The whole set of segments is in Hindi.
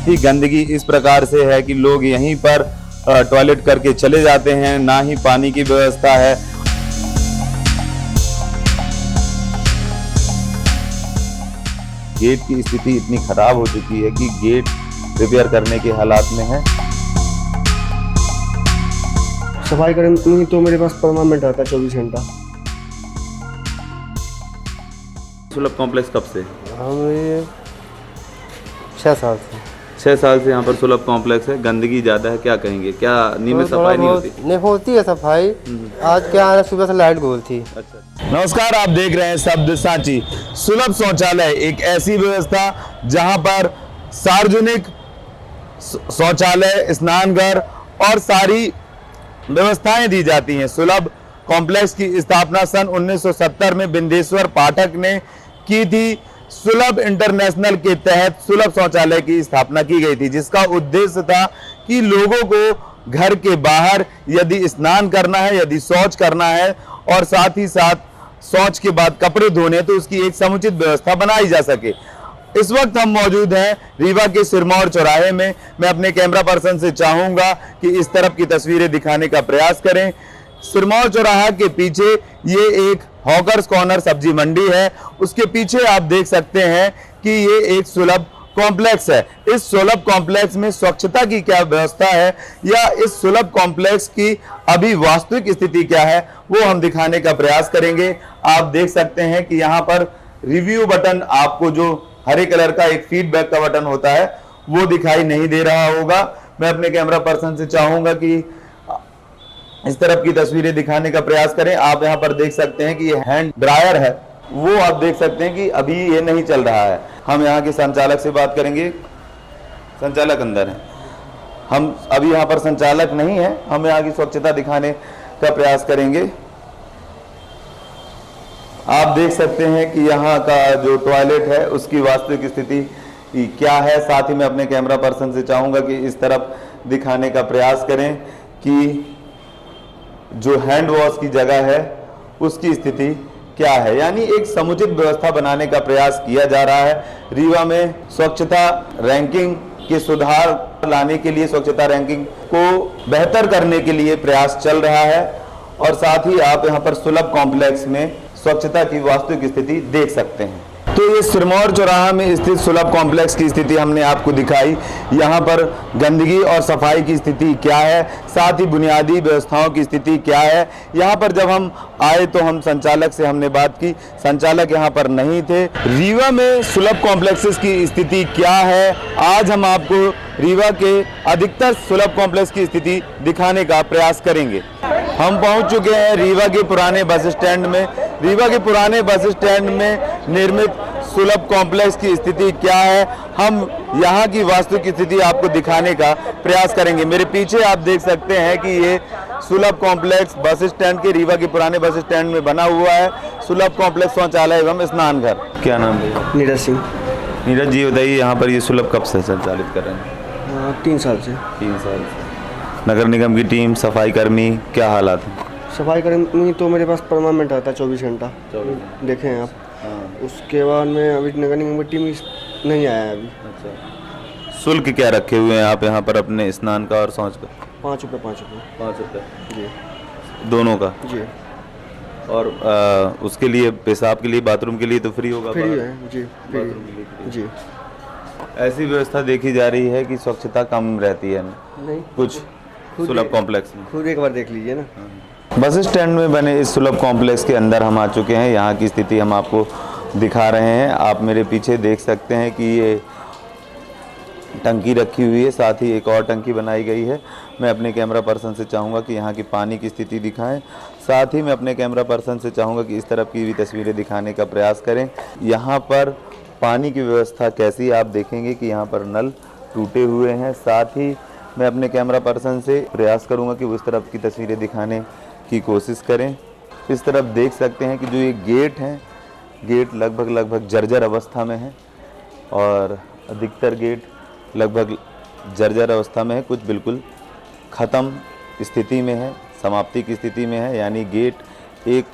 ही गंदगी इस प्रकार से है कि लोग यहीं पर टॉयलेट करके चले जाते हैं, ना ही पानी की व्यवस्था है। गेट की स्थिति इतनी खराब हो चुकी है कि गेट रिपेयर करने के हालात में है। सफाई करनी तो मेरे पास परमानेंट रहता है 24 घंटा। सुलभ कॉम्प्लेक्स कब से? हम ये 6 साल से 6 साल से यहाँ पर सुलभ कॉम्प्लेक्स है। गंदगी ज़्यादा है, क्या कहेंगे? क्या नियमित सफाई नहीं होती? नहीं होती है सफाई। आज क्या है, सुबह से लाइट गोल थी। अच्छा। नमस्कार, आप देख रहे हैं शब्द सांची। सुलभ शौचालय एक ऐसी व्यवस्था जहाँ पर सार्वजनिक शौचालय, स्नानघर और सारी व्यवस्थाएं दी जाती हैं। सुलभ कॉम्प्लेक्स की स्थापना सन 1970 में बिंदेश्वर पाठक ने की थी। सुलभ इंटरनेशनल के तहत सुलभ शौचालय की स्थापना की गई थी, जिसका उद्देश्य था कि लोगों को घर के बाहर यदि स्नान करना है, यदि शौच करना है और साथ ही साथ शौच के बाद कपड़े धोने, तो उसकी एक समुचित व्यवस्था बनाई जा सके। इस वक्त हम मौजूद हैं रीवा के सिरमौर चौराहे में। मैं अपने कैमरा पर्सन से चाहूंगा कि इस तरफ की तस्वीरें दिखाने का प्रयास करें। सिरमौर चौराहा के पीछे ये एक हॉकर्स कॉर्नर सब्जी मंडी है। उसके पीछे आप देख सकते हैं कि ये एक सुलभ कॉम्प्लेक्स है। इस सुलभ कॉम्प्लेक्स में स्वच्छता की क्या व्यवस्था है या इस सुलभ कॉम्प्लेक्स की अभी वास्तविक स्थिति क्या है, वो हम दिखाने का प्रयास करेंगे। आप देख सकते हैं कि यहाँ पर रिव्यू बटन, आपको जो हरे कलर का एक फीडबैक का बटन होता है, वो दिखाई नहीं दे रहा होगा। मैं अपने कैमरा पर्सन से चाहूंगा कि इस तरफ की तस्वीरें दिखाने का प्रयास करें। आप यहाँ पर देख सकते हैं कि ये हैंड ड्रायर है, वो आप देख सकते हैं कि अभी ये नहीं चल रहा है। हम यहाँ के संचालक से बात करेंगे। संचालक अंदर है, हम अभी यहाँ पर संचालक नहीं है, हम यहाँ की स्वच्छता दिखाने का प्रयास करेंगे। आप देख सकते हैं कि यहाँ का जो टॉयलेट है उसकी वास्तविक स्थिति क्या है। साथ ही मैं अपने कैमरा पर्सन से चाहूँगा कि इस तरफ दिखाने का प्रयास करें कि जो हैंड वॉश की जगह है उसकी स्थिति क्या है। यानी एक समुचित व्यवस्था बनाने का प्रयास किया जा रहा है। रीवा में स्वच्छता रैंकिंग के सुधार लाने के लिए, स्वच्छता रैंकिंग को बेहतर करने के लिए प्रयास चल रहा है। और साथ ही आप यहाँ पर सुलभ कॉम्प्लेक्स में स्वच्छता की वास्तविक स्थिति देख सकते हैं। तो ये सिरमौर चौराहा में स्थित सुलभ कॉम्प्लेक्स की स्थिति हमने आपको दिखाई। यहाँ पर गंदगी और सफाई की स्थिति क्या है, साथ ही बुनियादी व्यवस्थाओं की स्थिति क्या है। यहाँ पर जब हम आए तो हम संचालक से हमने बात की, संचालक यहाँ पर नहीं थे। रीवा में सुलभ कॉम्प्लेक्सेस की स्थिति क्या है, आज हम आपको रीवा के अधिकतर सुलभ कॉम्प्लेक्स की स्थिति दिखाने का प्रयास करेंगे। हम पहुँच चुके हैं रीवा के पुराने बस स्टैंड में। रीवा के पुराने बस स्टैंड में निर्मित सुलभ कॉम्प्लेक्स की स्थिति क्या है, हम यहाँ की वास्तविक स्थिति आपको दिखाने का प्रयास करेंगे। मेरे पीछे आप देख सकते हैं कि ये सुलभ कॉम्प्लेक्स बस स्टैंड के, रीवा के पुराने बस स्टैंड में बना हुआ है। सुलभ कॉम्प्लेक्स शौचालय एवं स्नान घर। क्या नाम है? नीरज सिंह। नीरज जी, बताइए यहाँ पर ये सुलभ कब से संचालित कर रहे हैं? 3 साल से। 3 साल से। नगर निगम की टीम, सफाई कर्मी, क्या हालात हैं? सफाई करनी तो मेरे पास परमानेंट रहता है 24 घंटा। देखें आप। उसके बाद में अभी नगर निगम की टीम नहीं आया है अभी। अच्छा। शुल्क क्या रखे हुए हैं आप यहाँ पर अपने स्नान का और शौच का? 5 रुपये 5 रुपये 5 रुपये जी। दोनों का जी। और उसके लिए, पेशाब के लिए, बाथरूम के लिए तो फ्री होगा? फ्री है जी, फ्री जी। ऐसी व्यवस्था देखी जा रही है कि स्वच्छता कम रहती है नहीं कुछ सुलभ कॉम्प्लेक्स में। खुद एक बार देख लीजिए ना। बस स्टैंड में बने इस सुलभ कॉम्प्लेक्स के अंदर हम आ चुके हैं। यहाँ की स्थिति हम आपको दिखा रहे हैं। आप मेरे पीछे देख सकते हैं कि ये टंकी रखी हुई है, साथ ही एक और टंकी बनाई गई है। मैं अपने कैमरा पर्सन से चाहूँगा कि यहाँ की पानी की स्थिति दिखाएं। साथ ही मैं अपने कैमरा पर्सन से चाहूँगा कि इस तरफ की भी तस्वीरें दिखाने का प्रयास करें। यहाँ पर पानी की व्यवस्था कैसी, आप देखेंगे कि यहाँ पर नल टूटे हुए हैं। साथ ही मैं अपने कैमरा पर्सन से प्रयास करूँगा कि वो इस तरफ की तस्वीरें दिखाने की कोशिश करें। इस तरफ देख सकते हैं कि जो ये गेट हैं, गेट लगभग जर्जर अवस्था में है और अधिकतर गेट लगभग जर्जर अवस्था में है, कुछ बिल्कुल ख़त्म स्थिति में है, समाप्ति की स्थिति में है। यानी गेट एक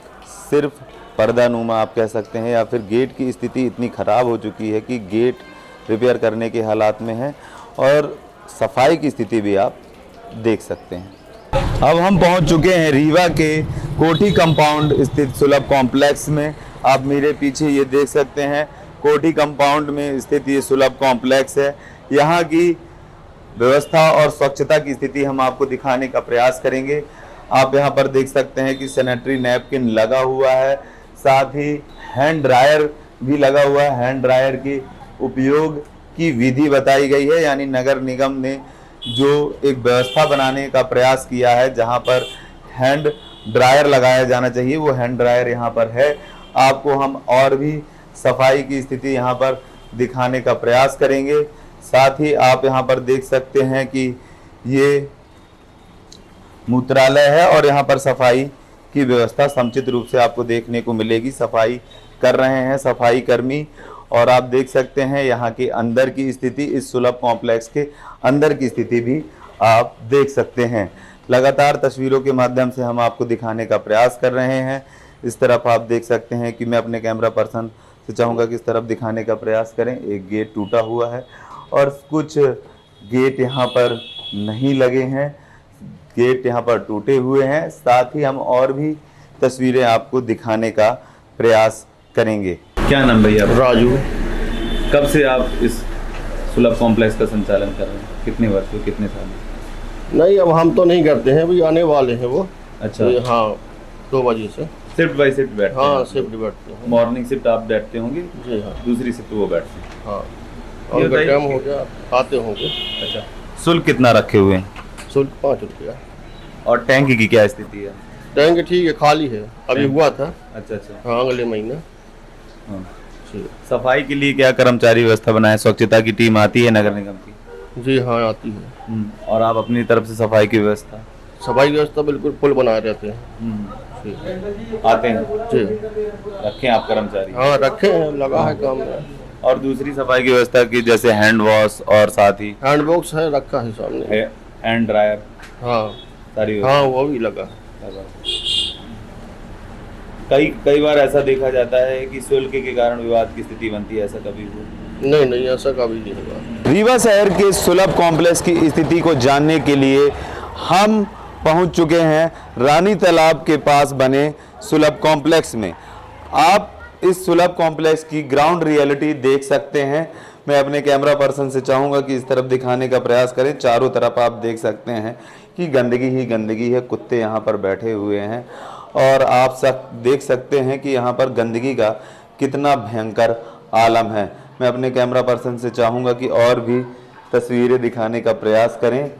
सिर्फ पर्दानुमा आप कह सकते हैं, या फिर गेट की स्थिति इतनी ख़राब हो चुकी है कि गेट रिपेयर करने के हालात में है। और सफाई की स्थिति भी आप देख सकते हैं। अब हम पहुंच चुके हैं रीवा के कोठी कंपाउंड स्थित सुलभ कॉम्प्लेक्स में। आप मेरे पीछे ये देख सकते हैं, कोठी कंपाउंड में स्थित ये सुलभ कॉम्प्लेक्स है। यहाँ की व्यवस्था और स्वच्छता की स्थिति हम आपको दिखाने का प्रयास करेंगे। आप यहाँ पर देख सकते हैं कि सैनिटरी नैपकिन लगा हुआ है, साथ ही हैंड ड्रायर भी लगा हुआ है। हैंड ड्रायर के उपयोग की विधि बताई गई है, यानी नगर निगम ने जो एक व्यवस्था बनाने का प्रयास किया है जहां पर हैंड ड्रायर लगाया जाना चाहिए, वो हैंड ड्रायर यहाँ पर है। आपको हम और भी सफाई की स्थिति यहाँ पर दिखाने का प्रयास करेंगे। साथ ही आप यहाँ पर देख सकते हैं कि ये मूत्रालय है और यहाँ पर सफाई की व्यवस्था समुचित रूप से आपको देखने को मिलेगी। सफाई कर रहे हैं सफाई कर्मी, और आप देख सकते हैं यहाँ के अंदर की स्थिति, इस सुलभ कॉम्प्लेक्स के अंदर की स्थिति भी आप देख सकते हैं। लगातार तस्वीरों के माध्यम से हम आपको दिखाने का प्रयास कर रहे हैं। इस तरफ आप देख सकते हैं कि मैं अपने कैमरा पर्सन से चाहूँगा कि इस तरफ दिखाने का प्रयास करें। एक गेट टूटा हुआ है और कुछ गेट यहाँ पर नहीं लगे हैं, गेट यहाँ पर टूटे हुए हैं। साथ ही हम और भी तस्वीरें आपको दिखाने का प्रयास करेंगे। क्या नाम भैया? राजू। कब से आप इस सुलभ कॉम्प्लेक्स का संचालन कर रहे हैं? कितने वर्ष से, कितने साल? नहीं, अब हम तो नहीं करते हैं, अभी आने वाले हैं वो। अच्छा। हाँ, 2 बजे से शिफ्ट बाय शिफ्ट बैठते हैं? हाँ, शिफ्ट बैठते हैं। मॉर्निंग शिफ्ट आप बैठते होंगे? जी हाँ। दूसरी शिफ्ट वो बैठते हैं? हाँ, और टाइम हो गया, आते होंगे। अच्छा। शुल्क कितना रखे हुए हैं? शुल्क 5 रुपया। और टैंक की क्या स्थिति है? टैंक ठीक है, खाली है, अभी हुआ था। अच्छा अच्छा। हाँ, अगले महीने। हाँ। सफाई के लिए क्या कर्मचारी व्यवस्था बनाए? स्वच्छता की टीम आती है नगर निगम की? जी हाँ, आती है। और आप अपनी तरफ से सफाई की व्यवस्था? सफाई व्यवस्था बिल्कुल फुल बनाए रहते हैं। जी। आते हैं? जी। रखे आप कर्मचारी? हाँ, रखे हैं, लगा है काम में। और दूसरी सफाई की व्यवस्था की जैसे हैंड वॉश और साथ ही हैंड बॉक्स है, रखा है सामने। Hand dryer? हाँ सारी हाँ, वो भी लगा है। कई बार ऐसा देखा जाता है कि शुल्क के कारण विवाद की स्थिति बनती है, ऐसा कभी हुआ? नहीं नहीं, ऐसा कभी नहीं हुआ। रीवा शहर के सुलभ कॉम्प्लेक्स की स्थिति को जानने के लिए हम पहुंच चुके हैं रानी तालाब के पास बने सुलभ कॉम्प्लेक्स में। आप इस सुलभ कॉम्प्लेक्स की ग्राउंड रियलिटी देख सकते हैं। मैं अपने कैमरा पर्सन से चाहूँगा कि इस तरफ दिखाने का प्रयास करें। चारों तरफ आप देख सकते हैं कि गंदगी ही गंदगी है, कुत्ते यहाँ पर बैठे हुए हैं और आप सब देख सकते हैं कि यहाँ पर गंदगी का कितना भयंकर आलम है। मैं अपने कैमरा पर्सन से चाहूँगा कि और भी तस्वीरें दिखाने का प्रयास करें।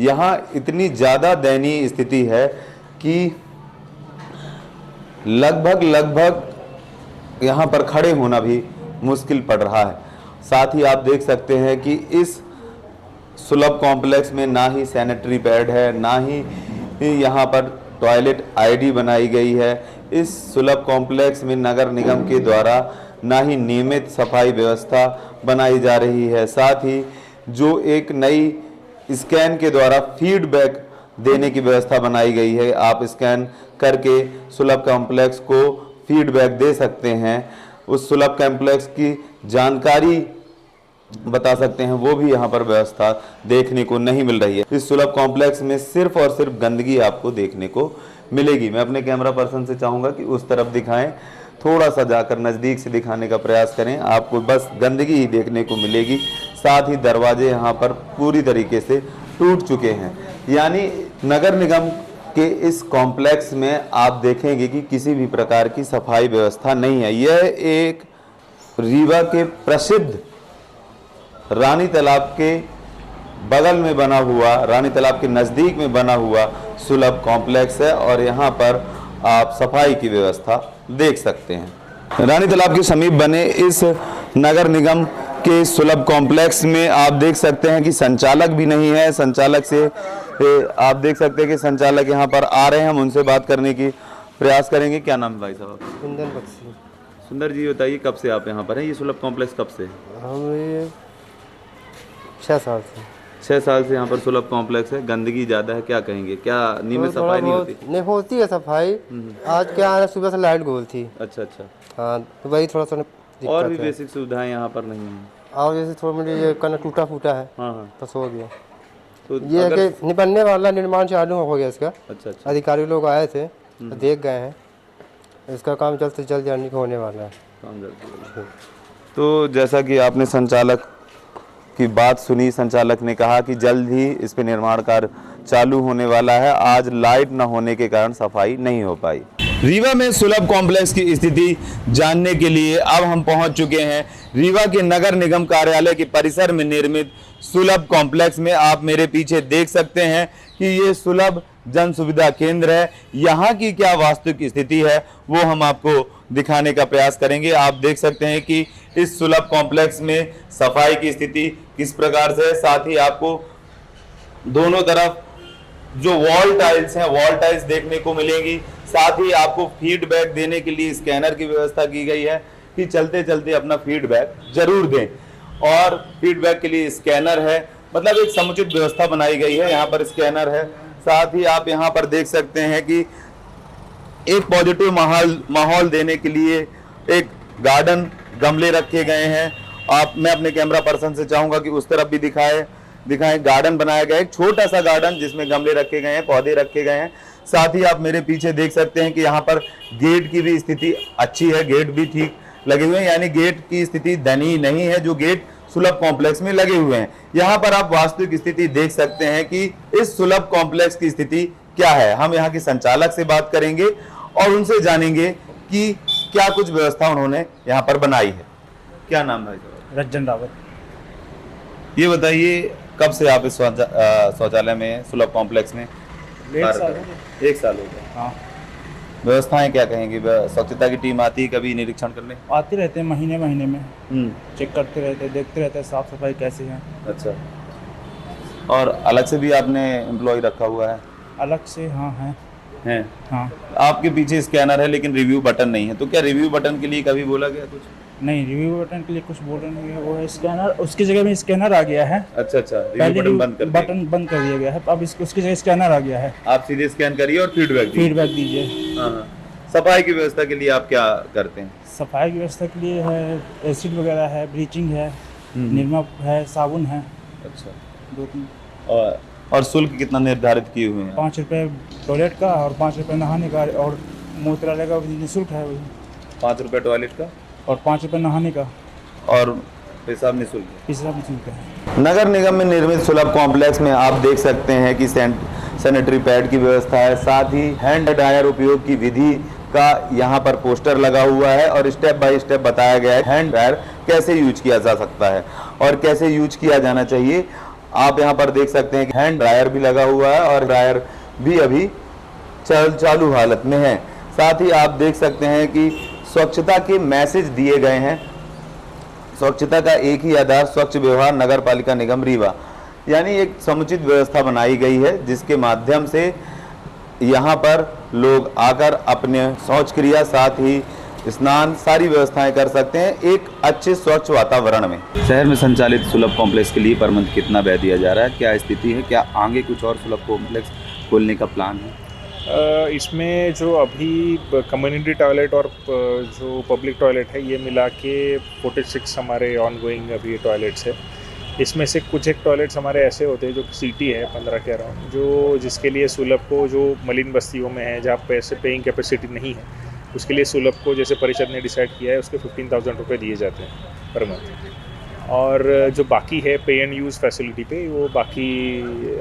यहाँ इतनी ज़्यादा दयनीय स्थिति है कि लगभग यहाँ पर खड़े होना भी मुश्किल पड़ रहा है। साथ ही आप देख सकते हैं कि इस सुलभ कॉम्प्लेक्स में ना ही सैनिटरी पैड है, ना ही यहाँ पर टॉयलेट आईडी बनाई गई है। इस सुलभ कॉम्प्लेक्स में नगर निगम के द्वारा ना ही नियमित सफाई व्यवस्था बनाई जा रही है। साथ ही जो एक नई स्कैन के द्वारा फीडबैक देने की व्यवस्था बनाई गई है, आप स्कैन करके सुलभ कॉम्प्लेक्स को फीडबैक दे सकते हैं, उस सुलभ कॉम्प्लेक्स की जानकारी बता सकते हैं, वो भी यहाँ पर व्यवस्था देखने को नहीं मिल रही है। इस सुलभ कॉम्प्लेक्स में सिर्फ और सिर्फ गंदगी आपको देखने को मिलेगी। मैं अपने कैमरा पर्सन से चाहूँगा कि उस तरफ दिखाएं, थोड़ा सा जाकर नज़दीक से दिखाने का प्रयास करें, आपको बस गंदगी ही देखने को मिलेगी। साथ ही दरवाजे यहाँ पर पूरी तरीके से टूट चुके हैं, यानी नगर निगम के इस कॉम्प्लेक्स में आप देखेंगे कि किसी भी प्रकार की सफाई व्यवस्था नहीं है। यह एक रीवा के प्रसिद्ध रानी तालाब के बगल में बना हुआ, रानी तालाब के नज़दीक में बना हुआ सुलभ कॉम्प्लेक्स है और यहाँ पर आप सफाई की व्यवस्था देख सकते हैं। रानी तालाब के समीप बने इस नगर निगम के सुलभ कॉम्प्लेक्स में आप देख सकते हैं कि संचालक भी नहीं है। संचालक से आप देख सकते हैं कि संचालक यहाँ पर आ रहे हैं, हम उनसे बात करने की प्रयास करेंगे। क्या नाम है भाई साहब? कुंदन बख्शी। सुंदर जी, बताइए कब से आप यहाँ पर हैं? ये सुलभ कॉम्प्लेक्स कब से? हम ये 6 साल से। 6 साल से यहाँ पर सुलभ कॉम्प्लेक्स है। गंदगी ज़्यादा है, क्या कहेंगे? क्या नियमित सफाई नहीं होती? नहीं होती है सफाई। आज क्या है, सुबह से लाइट गोल थी। अच्छा अच्छा। हाँ, तो वही थोड़ा सा और भी बेसिक सुविधाएं यहाँ पर नहीं है? और जैसे थोड़ा मुझे ये कनक टूटा फूटा है, हाँ हाँ। बस हो गया। तो ये है कि बनने वाला, निर्माण चालू हो गया इसका। अच्छा अच्छा। अधिकारी लोग आए थे तो देख गए हैं, इसका काम जल्द से जल्द यानी कि होने वाला है। काम जल्दी। तो जैसा कि आपने संचालक की बात सुनी, संचालक ने कहा कि जल्द ही इस पे निर्माण कार्य चालू होने वाला है। आज लाइट न होने के कारण सफाई नहीं हो पाई। रीवा में सुलभ कॉम्प्लेक्स की स्थिति जानने के लिए अब हम पहुंच चुके हैं रीवा के नगर निगम कार्यालय के परिसर में निर्मित सुलभ कॉम्प्लेक्स में। आप मेरे पीछे देख सकते हैं कि ये सुलभ जन सुविधा केंद्र है। यहाँ की क्या वास्तविक स्थिति है वो हम आपको दिखाने का प्रयास करेंगे। आप देख सकते हैं कि इस सुलभ कॉम्प्लेक्स में सफाई की स्थिति किस प्रकार से है। साथ ही आपको दोनों तरफ जो वॉल टाइल्स हैं, वॉल टाइल्स देखने को मिलेंगी। साथ ही आपको फीडबैक देने के लिए स्कैनर की व्यवस्था की गई है कि चलते चलते अपना फीडबैक जरूर दें, और फीडबैक के लिए स्कैनर है। मतलब एक समुचित व्यवस्था बनाई गई है। यहाँ पर स्कैनर है। साथ ही आप यहाँ पर देख सकते हैं कि एक पॉजिटिव माहौल देने के लिए एक गार्डन गमले रखे गए हैं। मैं अपने कैमरा पर्सन से चाहूंगा कि उस तरफ भी दिखाएं। गार्डन बनाया गया है, एक छोटा सा गार्डन जिसमें गमले रखे गए हैं, पौधे रखे गए हैं। साथ ही आप मेरे पीछे देख सकते हैं कि यहाँ पर गेट की भी स्थिति अच्छी है, गेट भी ठीक लगे हुए हैं, यानी गेट की स्थिति दयनीय नहीं है जो गेट सुलभ कॉम्प्लेक्स में लगे हुए हैं। यहाँ पर आप वास्तविक स्थिति देख सकते हैं कि इस सुलभ कॉम्प्लेक्स की स्थिति क्या है। हम यहाँ के संचालक से बात करेंगे और उनसे जानेंगे कि क्या कुछ व्यवस्था उन्होंने यहाँ पर बनाई है। क्या नाम है? रंजन रावत। ये बताइए, कब से आप इस शौचालय में सुलभ कॉम्प्लेक्स में? 1 साल। 1 साल हो गया। हाँ, व्यवस्थाएं क्या कहेंगे? स्वच्छता की टीम आती है कभी निरीक्षण करने? आते रहते हैं महीने में, चेक करते रहते हैं, देखते रहते हैं साफ सफाई कैसे है। अच्छा। और अलग से भी आपने एम्प्लॉय रखा हुआ है? अलग से हाँ है। हाँ, आपके पीछे स्कैनर है लेकिन रिव्यू बटन नहीं है, तो क्या रिव्यू बटन के लिए कभी बोला गया कुछ? नहीं, रिव्यू बटन के लिए कुछ बोल रहे नहीं है, वो है स्कैनर। उसकी जगह में स्कैनर आ गया है। अच्छा अच्छा। पहले रिव्यू बटन बंद कर दिया गया है, अब उसकी जगह स्कैनर आ गया है। आप सीधे स्कैन करिए और फीडबैक दीजिए। हाँ। सफाई की व्यवस्था के लिए आप क्या करते हैं? सफाई की व्यवस्था के लिए है एसिड वगैरह है, ब्लीचिंग है, निरमा है, साबुन है। अच्छा। 2-3। और शुल्क कितना निर्धारित किए हुए हैं? 5 रुपये टॉयलेट का और 5 रुपये नहाने का, और मूत्रालय का निःशुल्क है वही। 5 रुपये टॉयलेट का और 5 रुपये नहाने का, और पेशाब निःशुल्क है। पेशाब निःशुल्क है। नगर निगम में निर्मित सुलभ कॉम्प्लेक्स में आप देख सकते हैं कि सैनिटरी पैड की व्यवस्था है। साथ ही हैंड ड्रायर उपयोग की विधि का यहाँ पर पोस्टर लगा हुआ है और स्टेप बाय स्टेप बताया गया है हैंड ड्रायर कैसे यूज किया जा सकता है और कैसे यूज किया जाना चाहिए। आप यहाँ पर देख सकते हैं कि हैंड ड्रायर भी लगा हुआ है और ड्रायर भी अभी चालू हालत में है। साथ ही आप देख सकते हैं कि स्वच्छता के मैसेज दिए गए हैं। स्वच्छता का एक ही आधार, स्वच्छ व्यवहार, नगर पालिका निगम रीवा, यानी एक समुचित व्यवस्था बनाई गई है जिसके माध्यम से यहाँ पर लोग आकर अपने शौच क्रिया, साथ ही स्नान, सारी व्यवस्थाएं कर सकते हैं एक अच्छे स्वच्छ वातावरण में। शहर में संचालित सुलभ कॉम्प्लेक्स के लिए पर मंथ कितना व्यय दिया जा रहा है, क्या स्थिति है, क्या आगे कुछ और सुलभ कॉम्प्लेक्स खोलने का प्लान है? इसमें जो अभी कम्युनिटी टॉयलेट और जो पब्लिक टॉयलेट है ये मिला के 46 हमारे ऑनगोइंग अभी टॉयलेट्स है। इसमें से कुछ एक टॉयलेट्स हमारे ऐसे होते हैं जो सिटी है 15 के अराउंड, जो जिसके लिए सुलभ को जो मलिन बस्तियों में है जहाँ पैसे पेइंग कैपेसिटी नहीं है उसके लिए सुलभ को जैसे परिषद ने डिसाइड किया है उसके 15,000 रुपये दिए जाते हैं पर मंथ। और जो बाकी है पे एंड यूज़ फैसिलिटी पे वो बाकी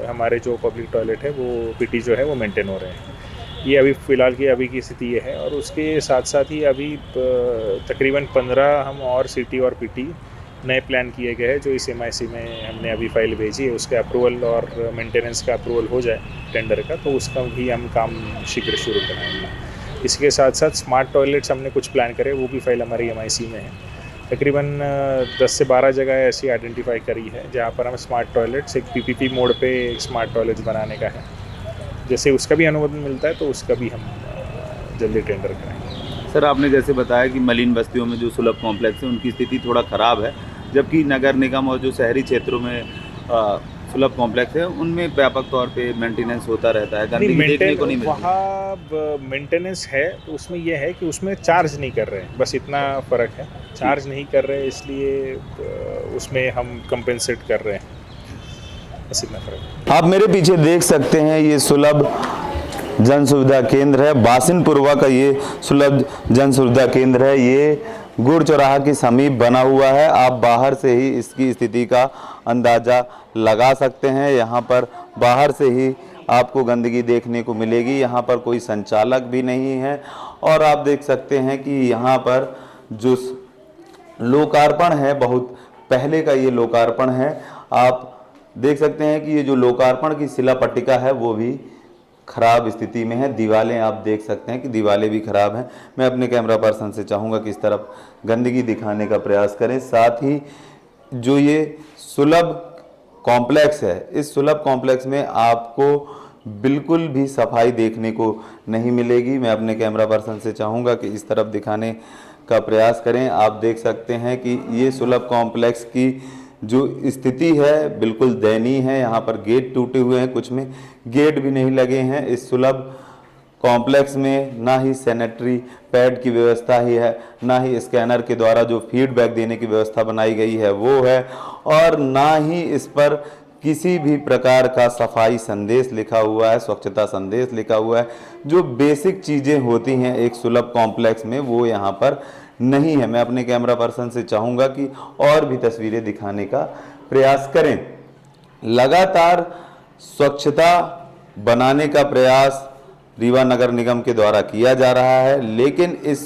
हमारे जो पब्लिक टॉयलेट है वो पीटी जो है वो मेंटेन हो रहे हैं। ये अभी फ़िलहाल की अभी की स्थिति ये है। और उसके साथ साथ ही अभी तकरीबन 15 हम और सिटी और पीटी नए प्लान किए गए हैं जो इस MIC में हमने अभी फाइल भेजी है। उसके अप्रूवल और मेंटेनेंस का अप्रूवल हो जाए टेंडर का तो उसका भी हम काम शीघ्र शुरू कराएंगे। इसके साथ साथ स्मार्ट टॉयलेट्स हमने कुछ प्लान करे, वो भी फाइल हमारी MIC में है। तकरीबन 10 से 12 जगह ऐसी आइडेंटिफाई करी है जहाँ पर हम स्मार्ट टॉयलेट्स एक PPP मोड पे स्मार्ट टॉयलेट्स बनाने का है। जैसे उसका भी अनुमोदन मिलता है तो उसका भी हम जल्दी टेंडर कराएंगे। सर, आपने जैसे बताया कि मलिन बस्तियों में जो सुलभ कॉम्प्लेक्स है उनकी स्थिति थोड़ा ख़राब है, जबकि नगर निगम और जो शहरी क्षेत्रों में सुलभ कॉम्प्लेक्स है उनमें व्यापक तौर पे मेंटेनेंस होता रहता है, गंदगी देखने को नहीं मिलती। वहाँ मेंटेनेंस है तो उसमें यह है कि उसमें चार्ज नहीं कर रहे हैं, बस इतना फ़र्क है। चार्ज नहीं कर रहे इसलिए उसमें हम कंपेंसेट कर रहे हैं, बस इतना फ़र्क है। आप मेरे पीछे देख सकते हैं ये सुलभ जन सुविधा केंद्र है, बासिनपुरवा का ये सुलभ जन सुविधा केंद्र है। ये गुड़ चौराहा के समीप बना हुआ है। आप बाहर से ही इसकी स्थिति का अंदाज़ा लगा सकते हैं। यहाँ पर बाहर से ही आपको गंदगी देखने को मिलेगी। यहाँ पर कोई संचालक भी नहीं है और आप देख सकते हैं कि यहाँ पर जो लोकार्पण है, बहुत पहले का ये लोकार्पण है। आप देख सकते हैं कि ये जो लोकार्पण की शिला पट्टिका है वो भी खराब स्थिति में है। दीवारें आप देख सकते हैं कि दीवारें भी खराब हैं। मैं अपने कैमरा पर्सन से चाहूँगा कि इस तरफ गंदगी दिखाने का प्रयास करें। साथ ही जो ये सुलभ कॉम्प्लेक्स है, इस सुलभ कॉम्प्लेक्स में आपको बिल्कुल भी सफाई देखने को नहीं मिलेगी। मैं अपने कैमरा पर्सन से चाहूँगा कि इस तरफ दिखाने का प्रयास करें। आप देख सकते हैं कि ये सुलभ कॉम्प्लेक्स की जो स्थिति है बिल्कुल दयनीय है। यहाँ पर गेट टूटे हुए हैं, कुछ में गेट भी नहीं लगे हैं। इस सुलभ कॉम्प्लेक्स में ना ही सैनिटरी पैड की व्यवस्था ही है, ना ही स्कैनर के द्वारा जो फीडबैक देने की व्यवस्था बनाई गई है वो है, और ना ही इस पर किसी भी प्रकार का सफाई संदेश लिखा हुआ है, स्वच्छता संदेश लिखा हुआ है। जो बेसिक चीज़ें होती हैं एक सुलभ कॉम्प्लेक्स में वो यहाँ पर नहीं है। मैं अपने कैमरा पर्सन से चाहूँगा कि और भी तस्वीरें दिखाने का प्रयास करें। लगातार स्वच्छता बनाने का प्रयास रीवा नगर निगम के द्वारा किया जा रहा है, लेकिन इस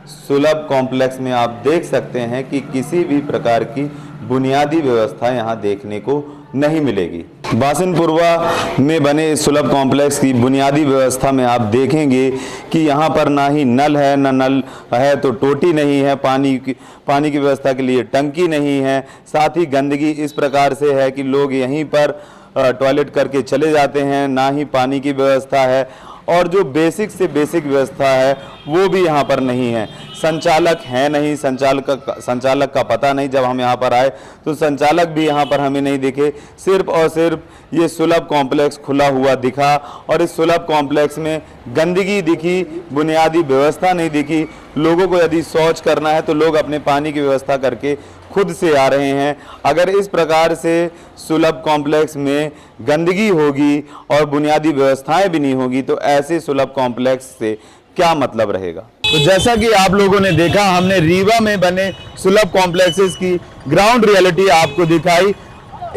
सुलभ कॉम्प्लेक्स में आप देख सकते हैं कि किसी भी प्रकार की बुनियादी व्यवस्था यहाँ देखने को नहीं मिलेगी। बासिनपुरवा में बने इस सुलभ कॉम्प्लेक्स की बुनियादी व्यवस्था में आप देखेंगे कि यहाँ पर ना ही नल है, ना नल है तो टोटी नहीं है, पानी की व्यवस्था के लिए टंकी नहीं है। साथ ही गंदगी इस प्रकार से है कि लोग यहीं पर टॉयलेट करके चले जाते हैं, ना ही पानी की व्यवस्था है, और जो बेसिक से बेसिक व्यवस्था है वो भी यहाँ पर नहीं है। संचालक है नहीं, संचालक का पता नहीं। जब हम यहाँ पर आए तो संचालक भी यहाँ पर हमें नहीं दिखे। सिर्फ और सिर्फ ये सुलभ कॉम्प्लेक्स खुला हुआ दिखा और इस सुलभ कॉम्प्लेक्स में गंदगी दिखी, बुनियादी व्यवस्था नहीं दिखी। लोगों को यदि शौच करना है तो लोग अपने पानी की व्यवस्था करके खुद से आ रहे हैं। अगर इस प्रकार से सुलभ कॉम्प्लेक्स में गंदगी होगी और बुनियादी व्यवस्थाएं भी नहीं होगी तो ऐसे सुलभ कॉम्प्लेक्स से क्या मतलब रहेगा। तो जैसा कि आप लोगों ने देखा, हमने रीवा में बने सुलभ कॉम्प्लेक्सेस की ग्राउंड रियलिटी आपको दिखाई।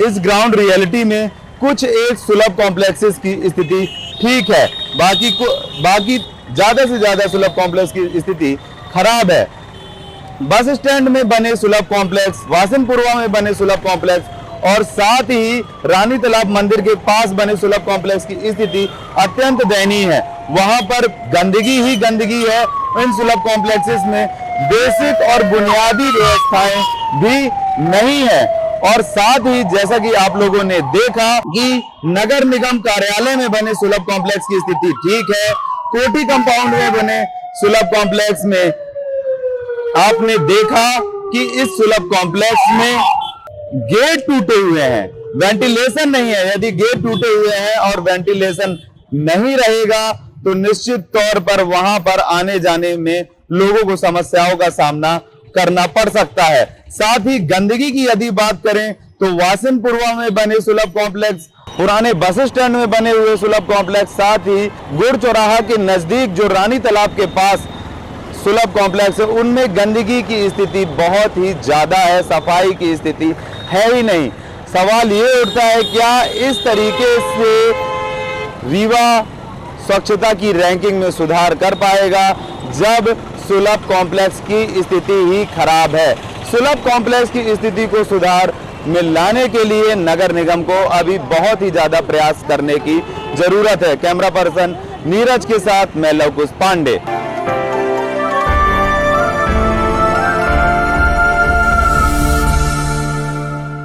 इस ग्राउंड रियलिटी में कुछ एक सुलभ कॉम्प्लेक्सेस की स्थिति ठीक है, बाकी ज्यादा से ज्यादा सुलभ कॉम्प्लेक्स की स्थिति खराब है। बस स्टैंड में बने सुलभ कॉम्प्लेक्स, बासिनपुरवा में बने सुलभ कॉम्प्लेक्स और साथ ही रानी तालाब मंदिर के पास बने सुलभ कॉम्प्लेक्स की स्थिति अत्यंत दयनीय है। वहां पर गंदगी ही गंदगी है। इन सुलभ कॉम्प्लेक्सेस में बेसिक और बुनियादी व्यवस्थाएं भी नहीं है। और साथ ही जैसा कि आप लोगों ने देखा कि नगर निगम कार्यालय में बने सुलभ कॉम्प्लेक्स की स्थिति ठीक है। कोठी कंपाउंड में बने सुलभ कॉम्प्लेक्स में आपने देखा कि इस सुलभ कॉम्प्लेक्स में गेट टूटे हुए हैं, वेंटिलेशन नहीं है। यदि गेट टूटे हुए हैं और वेंटिलेशन नहीं रहेगा तो निश्चित तौर पर वहां पर आने जाने में लोगों को समस्याओं का सामना करना पड़ सकता है। साथ ही गंदगी की यदि बात करें तो बासिनपुरवा में बने सुलभ कॉम्प्लेक्स, पुराने बस स्टैंड में बने हुए सुलभ कॉम्प्लेक्स, साथ ही गुड़ चौराहा के नजदीक जो रानी तालाब के पास सुलभ कॉम्प्लेक्स है उनमें गंदगी की स्थिति बहुत ही ज्यादा है, सफाई की स्थिति है ही नहीं। सवाल ये उठता है क्या इस तरीके से रीवा स्वच्छता की रैंकिंग में सुधार कर पाएगा जब सुलभ कॉम्प्लेक्स की स्थिति ही खराब है। सुलभ कॉम्प्लेक्स की स्थिति को सुधार में लाने के लिए नगर निगम को अभी बहुत ही ज्यादा प्रयास करने की जरूरत है। कैमरा पर्सन नीरज के साथ मैं लवकुश पांडे।